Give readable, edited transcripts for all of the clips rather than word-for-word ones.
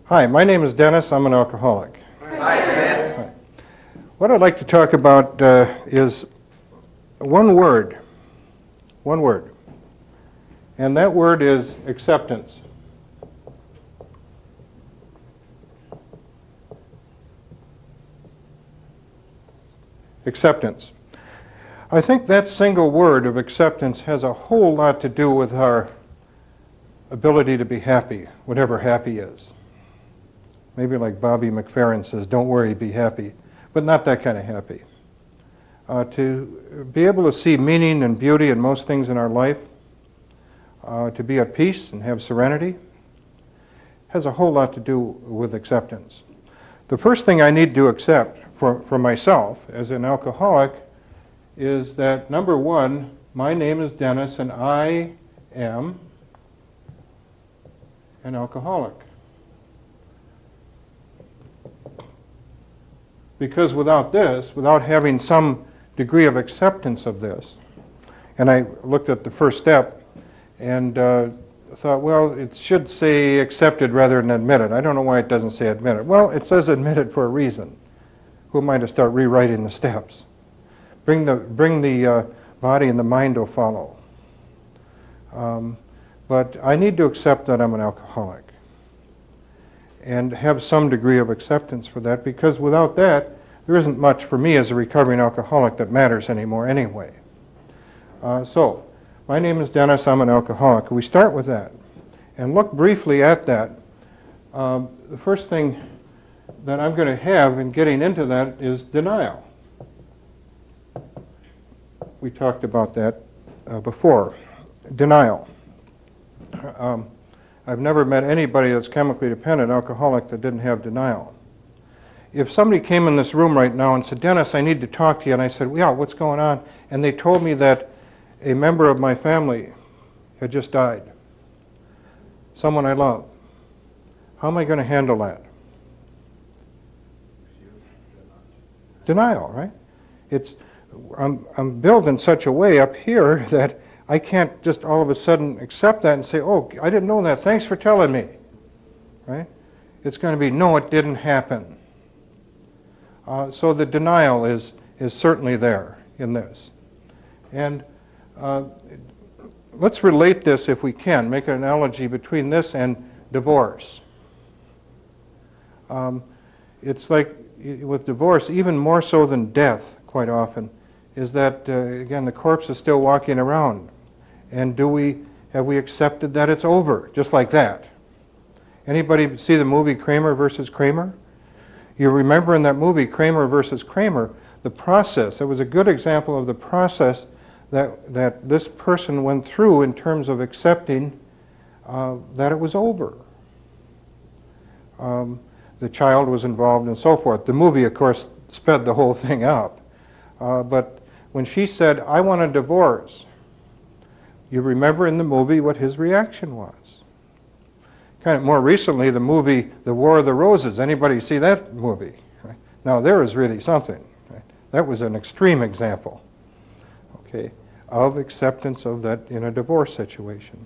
Hi, my name is Dennis. I'm an alcoholic. Hi, Dennis. Hi. What I'd like to talk about is one word, and that word is acceptance. Acceptance. I think that single word of acceptance has a whole lot to do with our ability to be happy, whatever happy is. Maybe like Bobby McFerrin says, don't worry, be happy, but not that kind of happy. To be able to see meaning and beauty in most things in our life, to be at peace and have serenity, has a whole lot to do with acceptance. The first thing I need to accept for myself as an alcoholic is that, number one, my name is Dennis and I am an alcoholic. Because without this, without having some degree of acceptance of this, and I looked at the first step and thought, well, it should say accepted rather than admitted. I don't know why it doesn't say admitted. Well, it says admitted for a reason. Who am I to start rewriting the steps? Bring the body and the mind will follow. But I need to accept that I'm an alcoholic and have some degree of acceptance for that, because without that, there isn't much for me as a recovering alcoholic that matters anymore anyway. So, my name is Dennis, I'm an alcoholic. We start with that and look briefly at that. The first thing that I'm going to have in getting into that is denial. We talked about that before. Denial. I've never met anybody that's chemically dependent alcoholic that didn't have denial. If somebody came in this room right now and said, Dennis, I need to talk to you, and I said, yeah, what's going on? And they told me that a member of my family had just died, someone I love, how am I going to handle that? Denial, right? I'm built in such a way up here that I can't just all of a sudden accept that and say, oh, I didn't know that, thanks for telling me, right? It's going to be, no, it didn't happen. So the denial is certainly there in this. And let's relate this, if we can, make an analogy between this and divorce. It's like with divorce, even more so than death, quite often, is that, again, the corpse is still walking around. And have we accepted that it's over, just like that? Anybody see the movie Kramer versus Kramer? You remember in that movie, Kramer versus Kramer, the process, it was a good example of the process that this person went through in terms of accepting that it was over. The child was involved and so forth. The movie, of course, sped the whole thing up. But when she said, I want a divorce, you remember in the movie what his reaction was. Kind of more recently, the movie The War of the Roses. Anybody see that movie? Right? Now, there is really something. Right? That was an extreme example, okay, of acceptance of that in a divorce situation.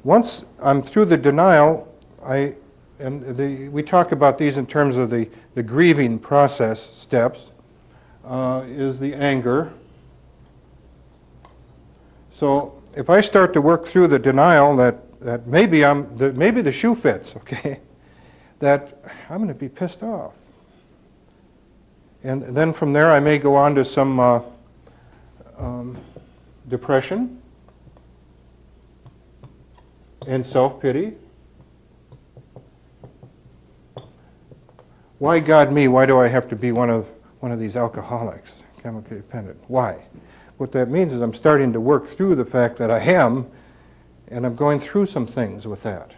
Once I'm through the denial, we talk about these in terms of the grieving process steps, is the anger. So if I start to work through the denial that maybe the shoe fits, okay, that I'm going to be pissed off. And then from there I may go on to some depression and self-pity. Why God me? Why do I have to be one of these alcoholics, chemically dependent? Why? What that means is I'm starting to work through the fact that I am, and I'm going through some things with that.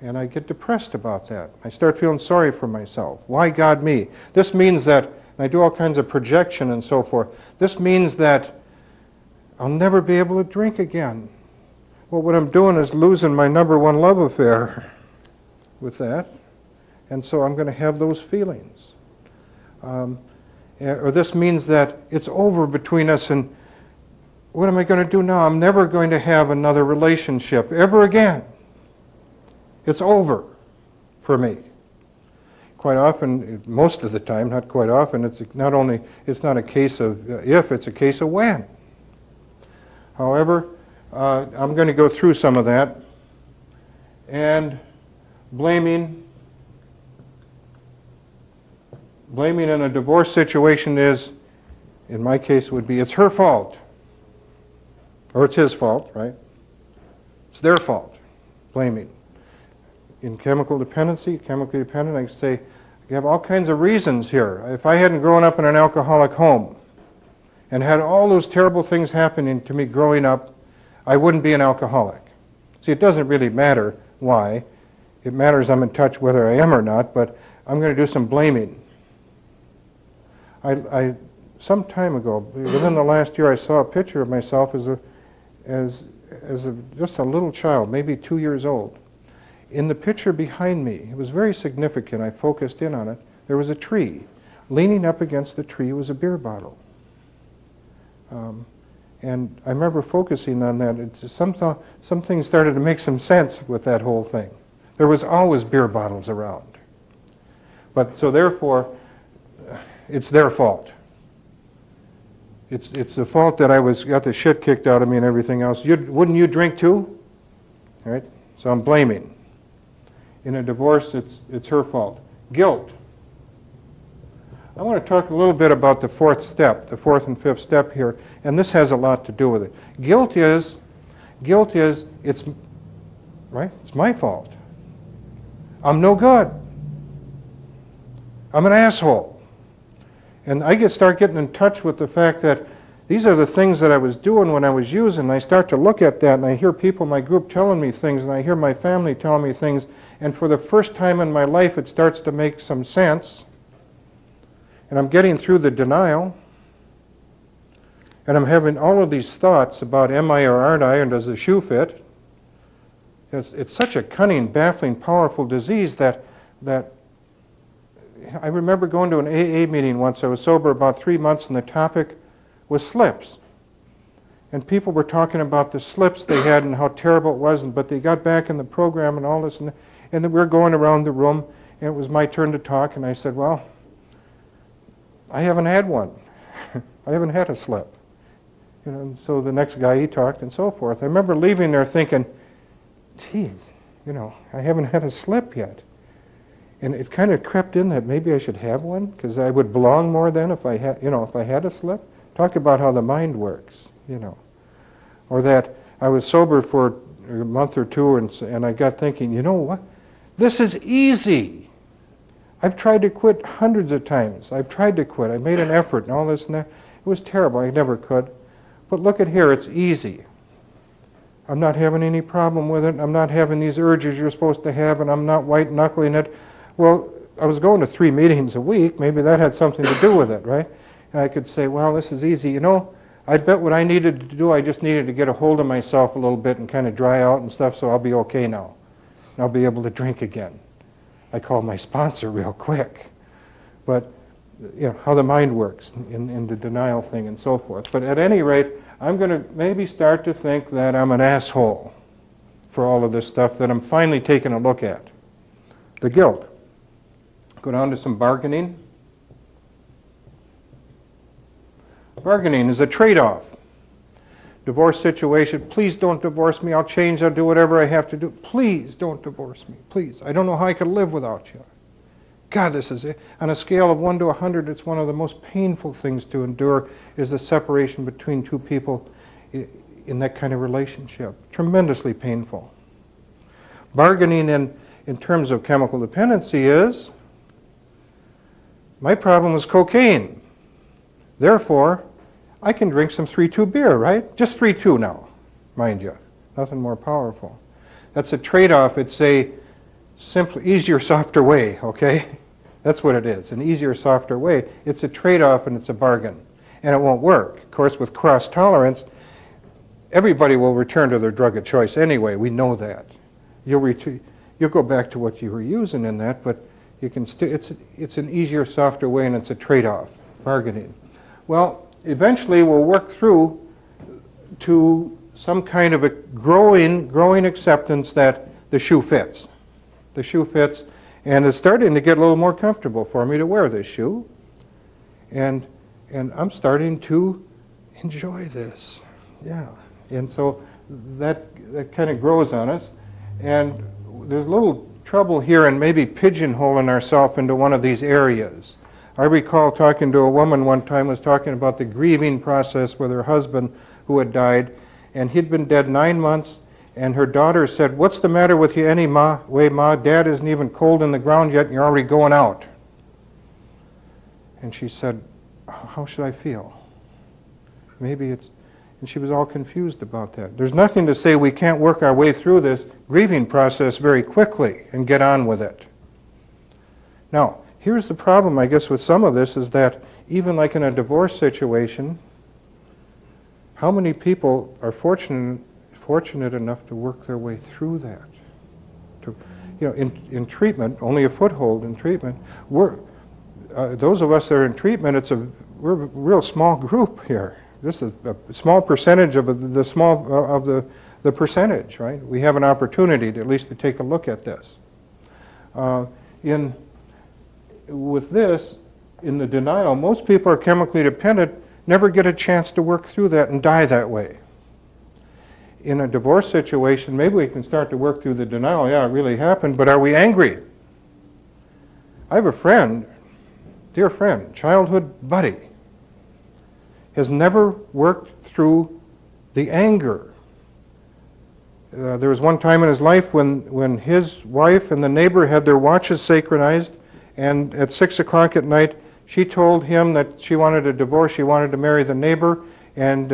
And I get depressed about that. I start feeling sorry for myself. Why God me? This means that, and I do all kinds of projection and so forth, this means that I'll never be able to drink again. Well, what I'm doing is losing my number one love affair with that. And so I'm going to have those feelings. Or this means that it's over between us, and what am I going to do now? I'm never going to have another relationship ever again. It's over for me. Quite often, most of the time, not quite often, it's not a case of if, it's a case of when. However, I'm going to go through some of that. And blaming in a divorce situation is, in my case, would be it's her fault. Or it's his fault, right? It's their fault, blaming. In chemical dependency, chemically dependent, I say, you have all kinds of reasons here. If I hadn't grown up in an alcoholic home and had all those terrible things happening to me growing up, I wouldn't be an alcoholic. See, it doesn't really matter why. It matters I'm in touch whether I am or not, but I'm going to do some blaming. Some time ago, within the last year, I saw a picture of myself as just a little child, maybe 2 years old. In the picture behind me, it was very significant, I focused in on it, there was a tree. Leaning up against the tree was a beer bottle. And I remember focusing on that. Some things started to make some sense with that whole thing. There was always beer bottles around. But so therefore, it's their fault. It's the fault that got the shit kicked out of me and everything else. Wouldn't you drink too? All right? So I'm blaming. In a divorce, it's her fault. Guilt. I want to talk a little bit about the fourth step, the fourth and fifth step here, and this has a lot to do with it. Guilt is, it's my fault. I'm no good. I'm an asshole. And I start getting in touch with the fact that these are the things that I was doing when I was using, and I start to look at that, and I hear people in my group telling me things, and I hear my family telling me things, and for the first time in my life it starts to make some sense. And I'm getting through the denial, and I'm having all of these thoughts about am I or aren't I, and does the shoe fit? It's such a cunning, baffling, powerful disease that I remember going to an AA meeting once. I was sober about 3 months, and the topic was slips. And people were talking about the slips they had and how terrible it was, but they got back in the program and all this, and then we were going around the room, and it was my turn to talk, and I said, well, I haven't had one. I haven't had a slip. And so the next guy, he talked and so forth. I remember leaving there thinking, geez, I haven't had a slip yet. And it kind of crept in that maybe I should have one, because I would belong more then if I had a slip. Talk about how the mind works, Or that I was sober for a month or two, and I got thinking, you know what? This is easy. I've tried to quit hundreds of times. I've tried to quit. I made an effort and all this and that. It was terrible. I never could. But look at here. It's easy. I'm not having any problem with it. I'm not having these urges you're supposed to have, and I'm not white-knuckling it. Well, I was going to 3 meetings a week. Maybe that had something to do with it, right? And I could say, well, this is easy. I bet what I needed to do, I just needed to get a hold of myself a little bit and kind of dry out and stuff, so I'll be okay now. And I'll be able to drink again. I called my sponsor real quick. But, how the mind works in the denial thing and so forth. But at any rate, I'm going to maybe start to think that I'm an asshole for all of this stuff that I'm finally taking a look at. The guilt. Go down to some bargaining. Bargaining is a trade-off. Divorce situation, please don't divorce me, I'll change, I'll do whatever I have to do. Please don't divorce me, please. I don't know how I could live without you. God, this is it. On a scale of 1 to 100, it's one of the most painful things to endure is the separation between two people in that kind of relationship. Tremendously painful. Bargaining in terms of chemical dependency is, my problem was cocaine. Therefore, I can drink some 3-2 beer, right? Just 3-2 now, mind you. Nothing more powerful. That's a trade-off. It's a simpler, easier, softer way, okay? That's what it is, an easier, softer way. It's a trade-off and it's a bargain. And it won't work. Of course, with cross-tolerance, everybody will return to their drug of choice anyway. We know that. You'll go back to what you were using in that, but you can it's an easier, softer way, and it's a trade-off, bargaining. Well, eventually we'll work through to some kind of a growing acceptance that the shoe fits. The shoe fits, and it's starting to get a little more comfortable for me to wear this shoe. And I'm starting to enjoy this. Yeah. And so that kind of grows on us. And there's a little trouble here in maybe pigeonholing ourselves into one of these areas. I recall talking to a woman one time, was talking about the grieving process with her husband who had died, and he'd been dead 9 months, and her daughter said, "What's the matter with you anyway, Ma? Dad isn't even cold in the ground yet, and you're already going out." And she said, "How should I feel?" Maybe it's... And she was all confused about that. There's nothing to say we can't work our way through this grieving process very quickly and get on with it. Now, here's the problem, I guess, with some of this is that even like in a divorce situation, how many people are fortunate enough to work their way through that? In treatment, only a foothold in treatment, those of us that are in treatment, we're a real small group here. This is a small percentage of the percentage, right? We have an opportunity to at least to take a look at this. With this, in the denial, most people are chemically dependent, never get a chance to work through that and die that way. In a divorce situation, maybe we can start to work through the denial. Yeah, it really happened, but are we angry? I have a friend, dear friend, childhood buddy, has never worked through the anger. There was one time in his life when his wife and the neighbor had their watches synchronized, and at 6 o'clock at night, she told him that she wanted a divorce, she wanted to marry the neighbor, and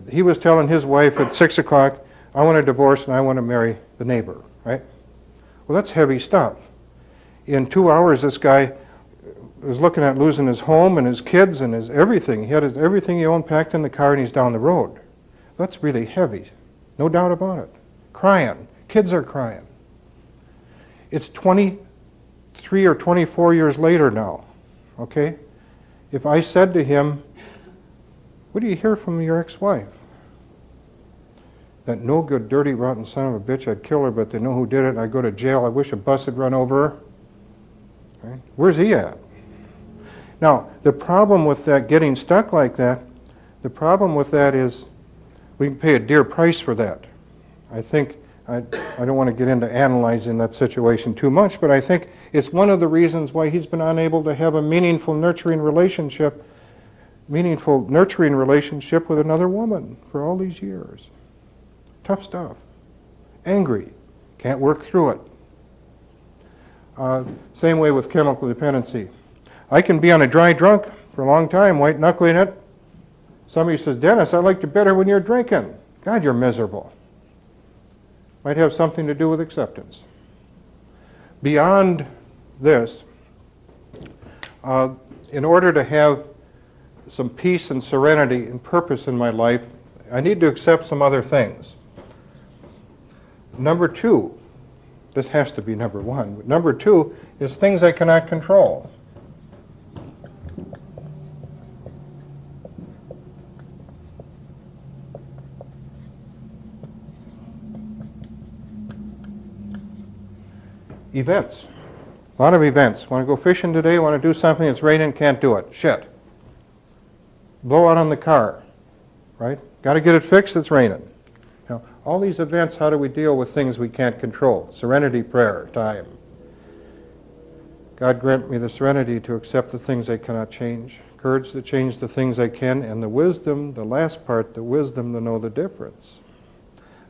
he was telling his wife at 6 o'clock, "I want a divorce and I want to marry the neighbor," right? Well, that's heavy stuff. In 2 hours, this guy was looking at losing his home and his kids and his everything. He had everything he owned packed in the car and he's down the road. That's really heavy, no doubt about it. Crying, kids are crying. It's 23 or 24 years later now, okay? If I said to him, "What do you hear from your ex-wife?" "That no good, dirty, rotten son of a bitch, I'd kill her, but they know who did it, I'd go to jail, I wish a bus had run over her." Right? Where's he at? Now, the problem with that, getting stuck like that, the problem with that is we can pay a dear price for that. I think, I don't want to get into analyzing that situation too much, but I think it's one of the reasons why he's been unable to have a meaningful, nurturing relationship with another woman for all these years. Tough stuff. Angry. Can't work through it. Same way with chemical dependency. I can be on a dry drunk for a long time, white knuckling it. Somebody says, "Dennis, I like you better when you're drinking." God, you're miserable. Might have something to do with acceptance. Beyond this, in order to have some peace and serenity and purpose in my life, I need to accept some other things. Number two, this has to be number one, but number two is things I cannot control. Events. A lot of events. Want to go fishing today? Want to do something? It's raining, can't do it. Shit. Blowout on the car. Right? Got to get it fixed, it's raining. Now, all these events, how do we deal with things we can't control? Serenity prayer time. God grant me the serenity to accept the things I cannot change, courage to change the things I can, and the wisdom, the last part, the wisdom to know the difference.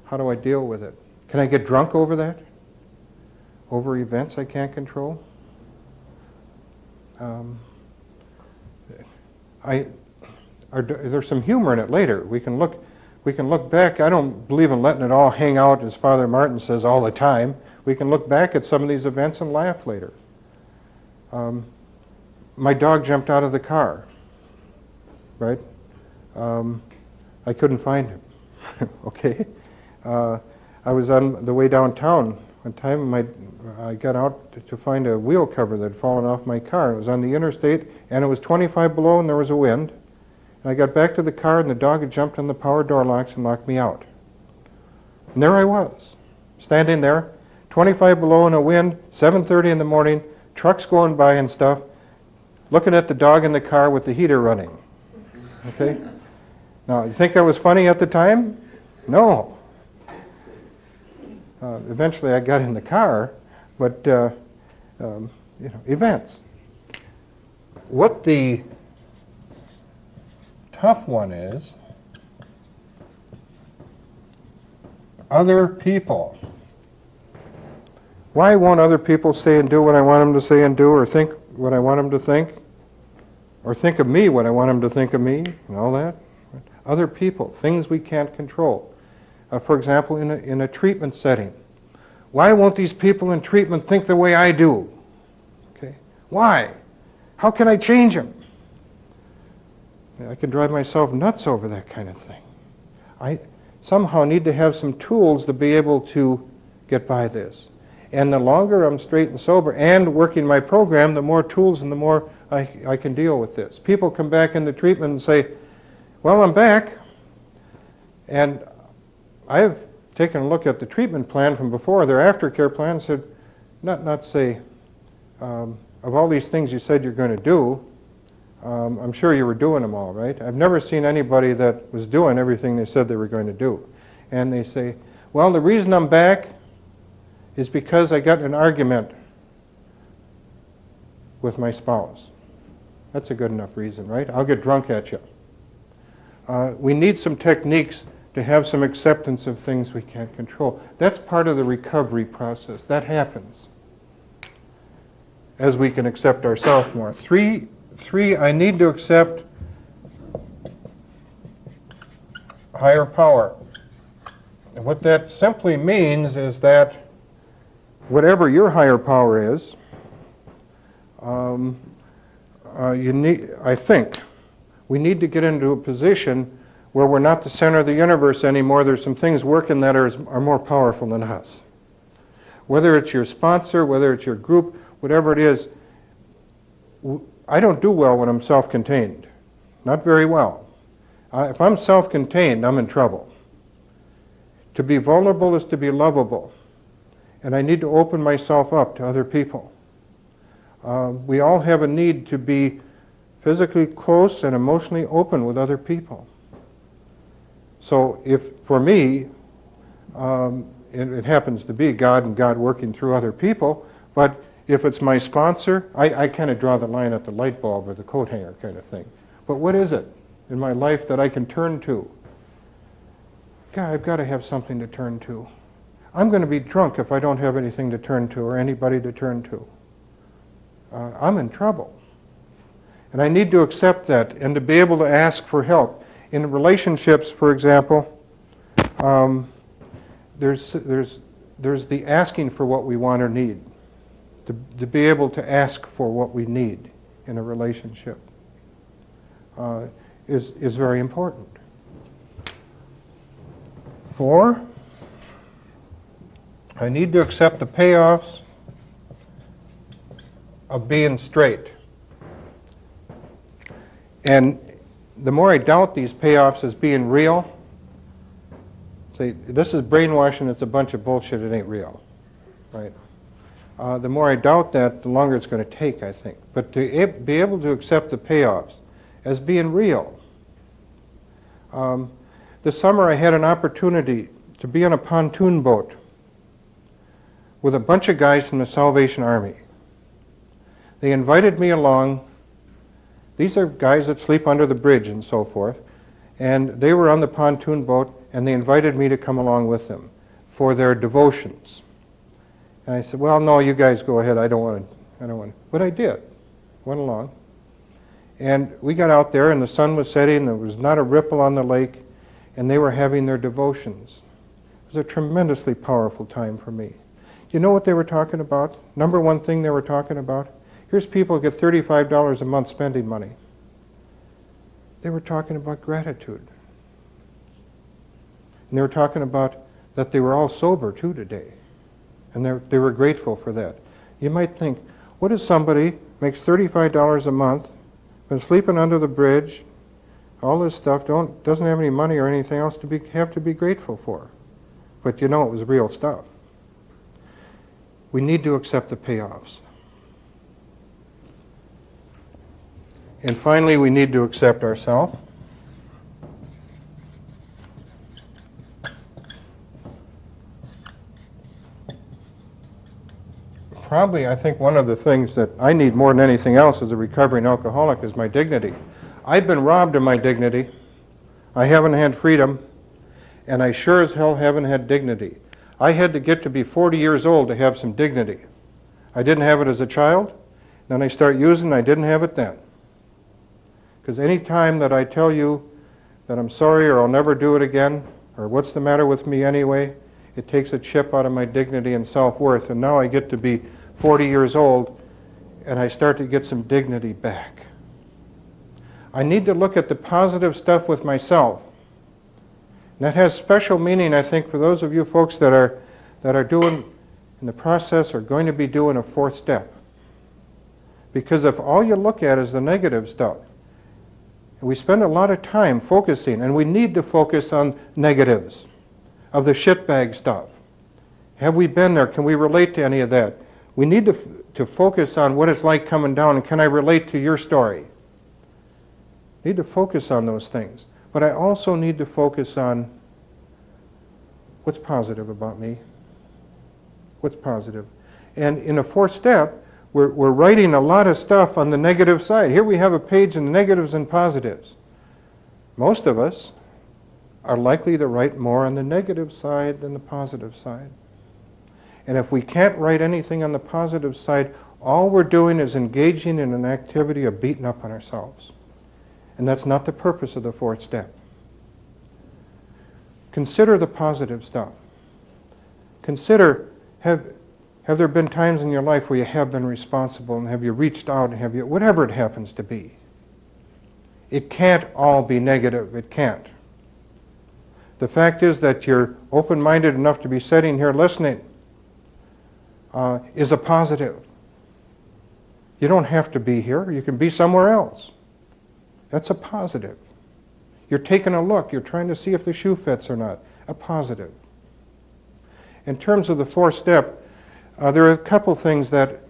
How do I deal with it? Can I get drunk over that? Over events I can't control? There's some humor in it later. We can look back. I don't believe in letting it all hang out, as Father Martin says, all the time. We can look back at some of these events and laugh later. My dog jumped out of the car, right? I couldn't find him, okay? I was on the way downtown one time. I got out to find a wheel cover that had fallen off my car. It was on the interstate, and it was 25 below, and there was a wind. And I got back to the car, and the dog had jumped on the power door locks and locked me out. And there I was, standing there, 25 below in a wind, 7:30 in the morning, trucks going by and stuff, looking at the dog in the car with the heater running. Okay? Now, you think that was funny at the time? No. Eventually I got in the car, but events. What the tough one is, other people. Why won't other people say and do what I want them to say and do, or think what I want them to think, or think of me what I want them to think of me, and all that? Other people, things we can't control. For example, in a treatment setting. Why won't these people in treatment think the way I do? Okay. Why? How can I change them? I can drive myself nuts over that kind of thing. I somehow need to have some tools to be able to get by this. And the longer I'm straight and sober and working my program, the more tools and the more I can deal with this. People come back into treatment and say, well, I'm back, and I've taken a look at the treatment plan from before, their aftercare plan, said, not say, of all these things you said you're going to do, I'm sure you were doing them all, right? I've never seen anybody that was doing everything they said they were going to do. And they say, well, the reason I'm back is because I got in an argument with my spouse. That's a good enough reason, right? I'll get drunk at you. We need some techniques to have some acceptance of things we can't control. That's part of the recovery process. That happens as we can accept ourselves more. Three, I need to accept higher power. And what that simply means is that whatever your higher power is, I think we need to get into a position where we're not the center of the universe anymore. There's some things working that are more powerful than us. Whether it's your sponsor, whether it's your group, whatever it is, I don't do well when I'm self-contained. Not very well. If I'm self-contained, I'm in trouble. To be vulnerable is to be lovable. And I need to open myself up to other people. We all have a need to be physically close and emotionally open with other people. So if, for me, it happens to be God and God working through other people, but if it's my sponsor, I kind of draw the line at the light bulb or the coat hanger kind of thing. But what is it in my life that I can turn to? God, I've got to have something to turn to. I'm going to be drunk if I don't have anything to turn to or anybody to turn to. I'm in trouble. And I need to accept that and to be able to ask for help. In relationships, for example, there's the asking for what we want or need. To be able to ask for what we need in a relationship is very important. 4, I need to accept the payoffs of being straight. And the more I doubt these payoffs as being real, say, this is brainwashing, it's a bunch of bullshit, it ain't real, right? The more I doubt that, the longer it's going to take, I think. But to be able to accept the payoffs as being real. This summer I had an opportunity to be on a pontoon boat with a bunch of guys from the Salvation Army. They invited me along. These are guys that sleep under the bridge and so forth. And they were on the pontoon boat, and they invited me to come along with them for their devotions. And I said, well, no, you guys go ahead. I don't want to. But I did. Went along. And we got out there, and the sun was setting, there was not a ripple on the lake, and they were having their devotions. It was a tremendously powerful time for me. You know what they were talking about? Number one thing they were talking about? Here's people who get $35 a month spending money. They were talking about gratitude. And they were talking about that they were all sober too today. And they were grateful for that. You might think, what is somebody makes $35 a month, been sleeping under the bridge, all this stuff, doesn't have any money or anything else have to be grateful for? But you know it was real stuff. we need to accept the payoffs. And finally, we need to accept ourselves. Probably, I think one of the things that I need more than anything else as a recovering alcoholic is my dignity. I've been robbed of my dignity. I haven't had freedom, and I sure as hell haven't had dignity. I had to get to be 40 years old to have some dignity. I didn't have it as a child. Then I start using it, I didn't have it then. Because any time that I tell you that I'm sorry or I'll never do it again, or what's the matter with me anyway, it takes a chip out of my dignity and self-worth. And now I get to be 40 years old and I start to get some dignity back. I need to look at the positive stuff with myself. And that has special meaning, I think, for those of you folks that are doing in the process or going to be doing a fourth step. Because if all you look at is the negative stuff, and we spend a lot of time focusing, and we need to focus on negatives of the shitbag stuff. Have we been there? Can we relate to any of that? We need to focus on what it's like coming down, and can I relate to your story? Need to focus on those things. But I also need to focus on what's positive about me. What's positive? And in a fourth step, we're writing a lot of stuff on the negative side. Here we have a page in the negatives and positives. Most of us are likely to write more on the negative side than the positive side. And if we can't write anything on the positive side, all we're doing is engaging in an activity of beating up on ourselves. And that's not the purpose of the fourth step. Consider the positive stuff. Consider, have there been times in your life where you have been responsible, and have you reached out, and have you, whatever it happens to be. It can't all be negative. It can't. The fact is that you're open-minded enough to be sitting here listening is a positive. You don't have to be here. You can be somewhere else. That's a positive. You're taking a look. You're trying to see if the shoe fits or not. A positive. In terms of the fourth step, there are a couple things that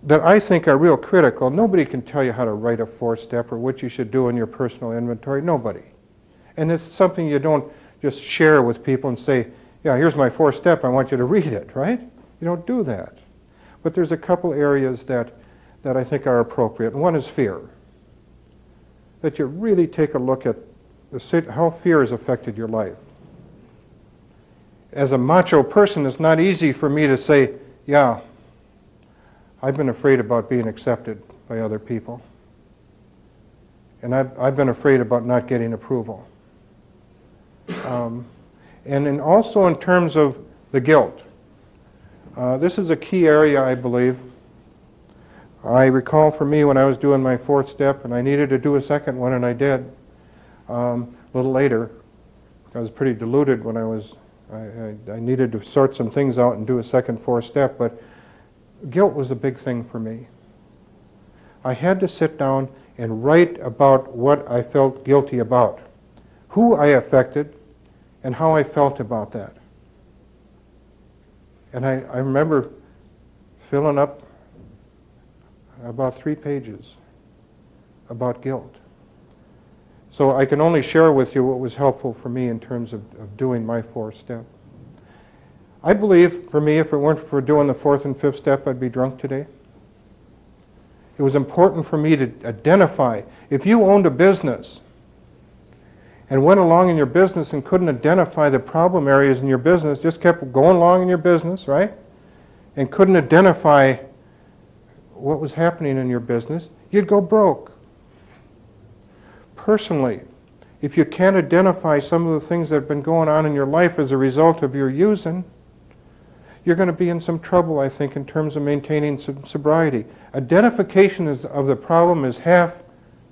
I think are real critical. Nobody can tell you how to write a fourth step or what you should do in your personal inventory. Nobody. And it's something you don't just share with people and say, yeah, here's my fourth step, I want you to read it, right? You don't do that. But there's a couple areas that I think are appropriate. One is fear. That you really take a look at how fear has affected your life. As a macho person, it's not easy for me to say, yeah, I've been afraid about being accepted by other people. And I've been afraid about not getting approval. And also in terms of the guilt. This is a key area, I believe. I recall for me when I was doing my fourth step, and I needed to do a second one, and I did. A little later, I was pretty deluded when I needed to sort some things out and do a second fourth step, but guilt was a big thing for me. I had to sit down and write about what I felt guilty about, who I affected, and how I felt about that. And I remember filling up about 3 pages about guilt. So I can only share with you what was helpful for me in terms of doing my fourth step. I believe, for me, if it weren't for doing the fourth and fifth step, I'd be drunk today. It was important for me to identify. If you owned a business and went along in your business and couldn't identify the problem areas in your business, just kept going along in your business, right? And couldn't identify what was happening in your business, you'd go broke. Personally, if you can't identify some of the things that have been going on in your life as a result of your using, you're going to be in some trouble, I think, in terms of maintaining sobriety. Identification of the problem is half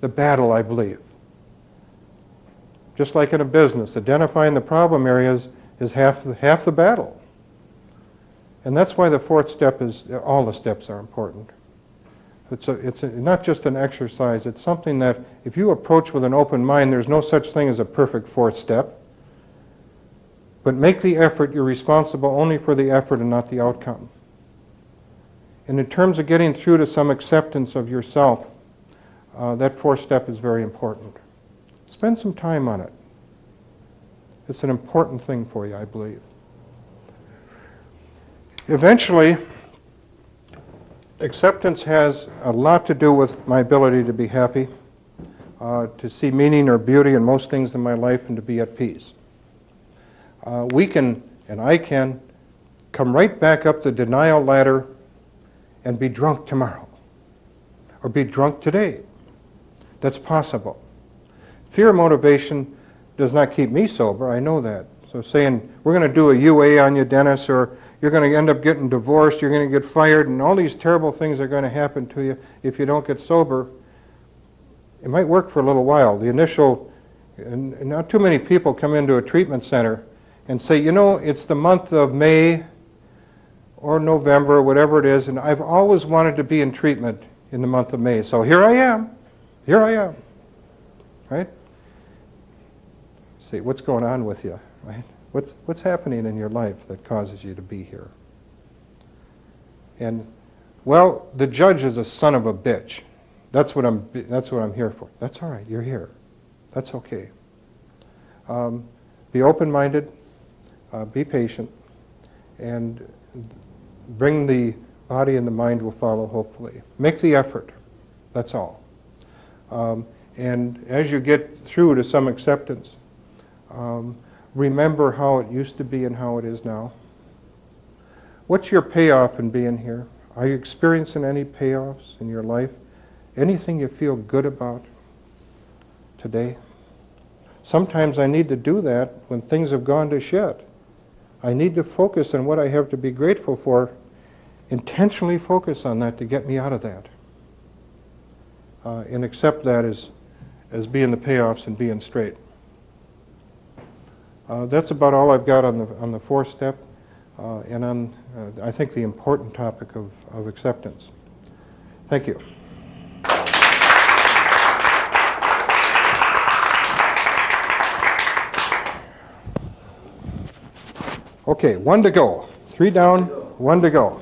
the battle, I believe. Just like in a business, identifying the problem areas is half the battle. And that's why the fourth step is, all the steps are important. It's not just an exercise, it's something that if you approach with an open mind, there's no such thing as a perfect fourth step. But make the effort, you're responsible only for the effort and not the outcome. And in terms of getting through to some acceptance of yourself, that fourth step is very important. Spend some time on it. It's an important thing for you, I believe. Eventually, acceptance has a lot to do with my ability to be happy, to see meaning or beauty in most things in my life, and to be at peace. We can, and I can, come right back up the denial ladder and be drunk tomorrow, or be drunk today. That's possible. Fear motivation does not keep me sober, I know that. So saying, we're going to do a UA on you, Dennis, or you're going to end up getting divorced, you're going to get fired, and all these terrible things are going to happen to you if you don't get sober, it might work for a little while. The initial, and not too many people come into a treatment center and say, you know, it's the month of May or November, whatever it is, and I've always wanted to be in treatment in the month of May, so here I am, right? See, what's going on with you, right? What's happening in your life that causes you to be here? And, well, the judge is a son of a bitch. That's what I'm here for. That's all right, you're here. That's okay. Be open-minded, be patient, and bring the body and the mind will follow, hopefully. Make the effort, that's all. And as you get through to some acceptance, remember how it used to be and how it is now. What's your payoff in being here? Are you experiencing any payoffs in your life? Anything you feel good about today? Sometimes I need to do that when things have gone to shit. I need to focus on what I have to be grateful for, intentionally focus on that to get me out of that. And accept that as being the payoffs and being straight. That's about all I've got on the fourth step and on, I think, the important topic of acceptance. Thank you. Okay, 1 to go. 3 down, 1 to go.